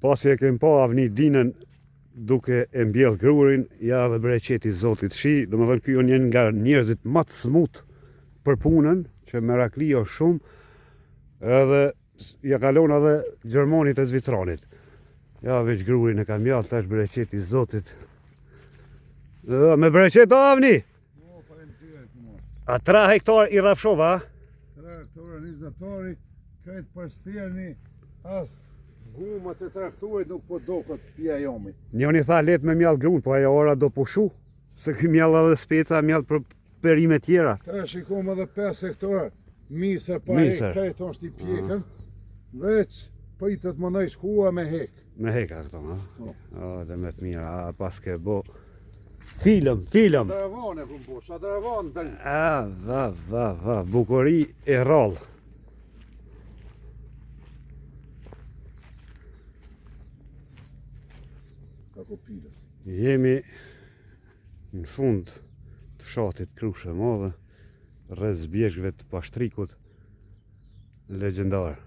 Pasi e kem pa avni dinën duke e mbjell grurin, ja dhe bereqeti Zotit shi, do më thënë kjo njën nga njerëzit më të smut për punën, që merakli o shumë, edhe ja kalon edhe Gjermonit e Zvitranit. Ja veç grurin e ka mbjall, tash bereqeti Zotit. Me bereqet o avni? A 3 hektar i rafshova? 3 hektar 20 hektari, këtë përstjerni as gumët e traktorit nuk po do këtë pja jomi. Njoni tha let me mjall grun, po ajo ora do pushu, se ky mjall edhe speca mjall për perime tjera. Ta shikom edhe 5 hektar misër pa hek, këtë është i pjekën, veç pritet më nëj shkua me hek. Me heka këto, ha? O, dhe me të mira, a pas ke bo film. Shadravane pun po, shadravane të Va, bukuri e rallë. Jemi në fund të fshatit Krushe Madhe, rreth zbjeshkëve të Pashtrikut, legjendar.